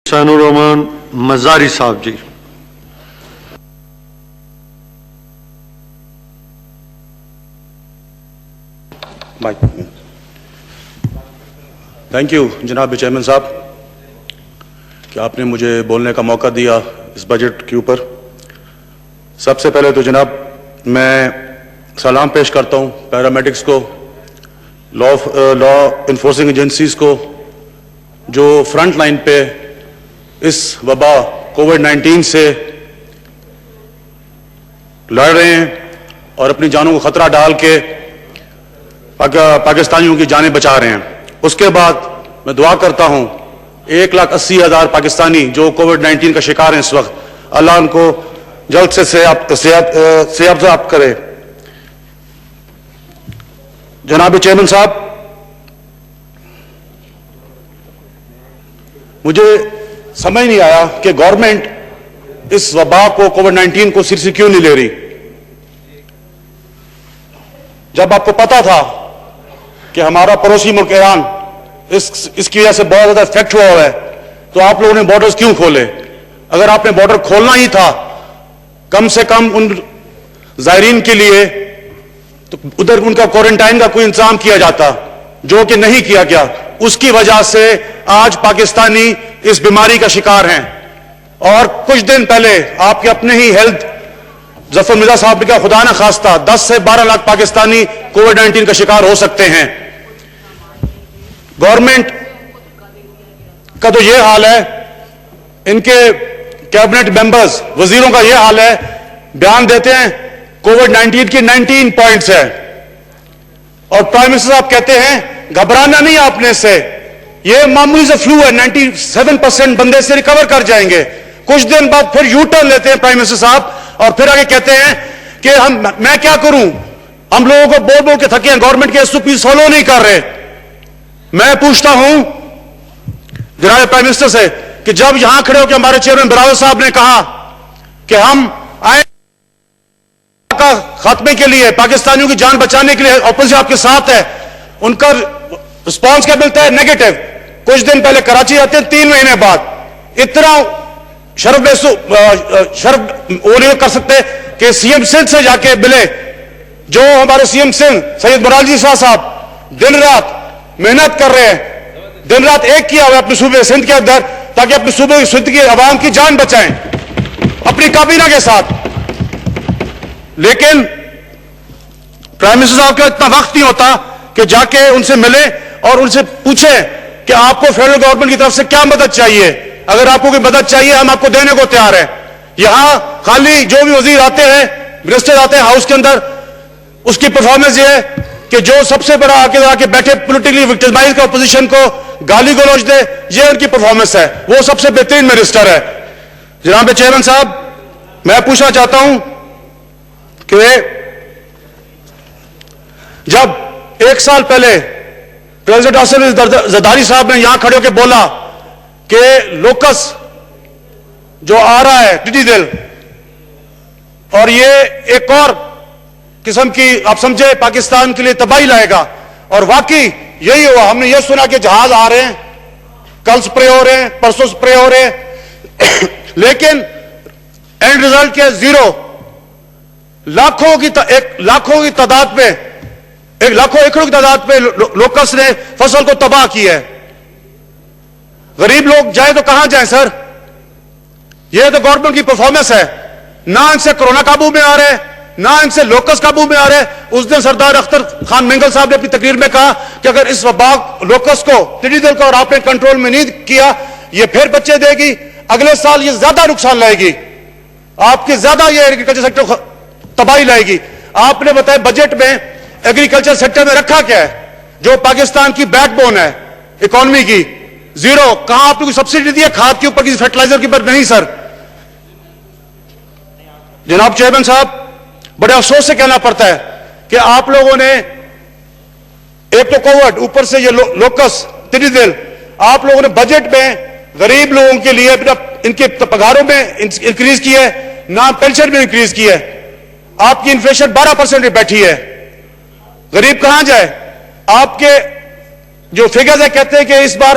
حسین الرحمان مزاری صاحب جی. Thank you جناب chairman صاحب کہ آپ نے مجھے بولنے کا موقع دیا اس بجٹ کے اوپر. سب سے پہلے تو جناب میں سلام پیش کرتا ہوں پیرامیڈکس کو، لا انفورسنگ ایجنسیز کو جو فرنٹ لائن پہ اس وبا کووڈ-19 سے لڑ رہے ہیں اور اپنی جانوں کو خطرہ ڈال کے پاکستانیوں کی جانیں بچا رہے ہیں. اس کے بعد میں دعا کرتا ہوں 1,80,000 پاکستانی جو کووڈ-19 کا شکار ہیں اس وقت، اللہ ان کو جلد سے صحت یاب کرے. جناب چیئرمین صاحب، مجھے سمجھ نہیں آیا کہ گورنمنٹ اس وبا کو کووڈ-19 کو سر سے کیوں نہیں لے رہی. جب آپ کو پتا تھا کہ ہمارا پڑوسی ملک ایران اس کی وجہ سے بہت زیادہ افیکٹ ہوا ہے تو آپ لوگوں نے بارڈرز کیوں کھولے؟ اگر آپ نے بارڈر کھولنا ہی تھا کم سے کم ان زائرین کے لیے تو ادھر ان کا کوارنٹائن کا کوئی انتظام کیا جاتا، جو کہ نہیں کیا گیا. اس کی وجہ سے آج پاکستانی اس بیماری کا شکار ہیں. اور کچھ دن پہلے آپ کے اپنے ہی ہیلتھ ظفر مرزا صاحب نے کہا خدا نہ خواستہ 10 سے 12 لاکھ پاکستانی کووڈ-19 کا شکار ہو سکتے ہیں. گورنمنٹ کا تو یہ حال ہے، ان کے کیبنٹ ممبرز وزیروں کا یہ حال ہے، بیان دیتے ہیں کووڈ-19 کی 19 پوائنٹس ہے اور پرائم منسٹر صاحب کہتے ہیں گھبرانا نہیں آپ نے سے، یہ معمولی سے فلو ہے، 97% بندے سے ریکور کر جائیں گے. کچھ دن بعد پھر یو ٹرن لیتے ہیں پرائم منسٹر صاحب اور پھر آگے کہتے ہیں کہ میں کیا کروں، ہم لوگوں کو بول بول کے تھکے ہیں، گورنمنٹ کے SOPs فالو نہیں کر رہے. میں پوچھتا ہوں جناب پرائم منسٹر سے کہ جب یہاں کھڑے ہو کے ہمارے چیئرمین براول صاحب نے کہا کہ ہم آئے کا خاتمے کے لیے، پاکستانیوں کی جان بچانے کے لیے اپوزیشن آپ کے ساتھ ہے، ان کا رسپانس کیا ملتا ہے؟ نیگیٹو. کچھ دن پہلے کراچی آتے ہیں 3 مہینے بعد، اتنا شرف وہ نہیں کر سکتے کہ CM سندھ سے جا کے ملے. جو ہمارے CM سندھ سید مرالجی صاحب دن رات محنت کر رہے ہیں، دن رات ایک کیا ہوا اپنے صوبے سندھ کے اندر تاکہ اپنے صوبے سندھ کی عوام کی جان بچائیں اپنی کابینہ کے ساتھ. لیکن پرائم منسٹر صاحب کا اتنا وقت نہیں ہوتا کہ جا کے ان سے ملے اور ان سے پوچھیں کہ آپ کو فیڈرل گورنمنٹ کی طرف سے کیا مدد چاہیے. اگر آپ کو کوئی مدد چاہیے ہم آپ کو دینے کو تیار ہیں. یہاں خالی جو بھی وزیر آتے ہیں، منسٹر آتے ہیں ہاؤس کے اندر، اس کی پرفارمنس یہ ہے کہ جو سب سے بڑا آ کے بیٹھے پولیٹیکلی وکٹمائز کا اپوزیشن کو گالی گلوچ دے، یہ ان کی پرفارمنس ہے. وہ سب سے بہترین منسٹر ہے. جناب چیئرمین صاحب، میں پوچھنا چاہتا ہوں کہ جب 1 سال پہلے پریزیڈنٹ آصف زرداری صاحب نے یہاں کھڑے ہو کے بولا کہ لوکس جو آ رہا ہے ٹڈی دل اور یہ ایک اور قسم کی آپ سمجھے پاکستان کے لیے تباہی لائے گا، اور واقعی یہی ہوا. ہم نے یہ سنا کہ جہاز آ رہے ہیں، کل سپرے ہو رہے ہیں، پرسوں سپرے ہو رہے ہیں، لیکن اینڈ ریزلٹ کیا؟ زیرو. لاکھوں کی تعداد پہ، لاکھوں ایکڑوں کی تعداد پہ لوکس نے فصل کو تباہ کی ہے. غریب لوگ جائیں تو کہاں جائیں سر؟ یہ تو گورنمنٹ کی پرفارمنس ہے. نہ ان سے کرونا قابو میں آ رہے، نہ ان سے لوکس قابو میں آ رہے. اس دن سردار اختر خان مینگل صاحب نے اپنی تقریر میں کہا کہ اگر اس وبا لوکس کو، ٹڈی دل کو اور آپ نے کنٹرول میں نہیں کیا، یہ پھر بچے دے گی، اگلے سال یہ زیادہ نقصان لائے گی، آپ کی زیادہ یہ ایگریکلچر سیکٹر تباہی لائے گی. آپ نے بتایا بجٹ میں ایگریکلچر سیکٹر میں رکھا کیا ہے جو پاکستان کی بیک بون ہے اکانومی کی؟ زیرو. کہاں آپ نے کوئی سبسڈی دی ہے کھاد کے اوپر، کسی فرٹیلائزر کے اوپر؟ نہیں سر. جناب چیئرمین صاحب، بڑے افسوس سے کہنا پڑتا ہے کہ آپ لوگوں نے ایک تو کووڈ، اوپر سے یہ لوکس ٹڈی دل، آپ لوگوں نے بجٹ میں غریب لوگوں کے لیے ان کے پگاروں میں انکریز کی ہے، نہ پینشن میں انکریز کی ہے. آپ کی انفلیشن 12% پہ بیٹھی ہے. غریب کہاں جائے؟ آپ کے جو فگرز ہے کہتے ہیں کہ اس بار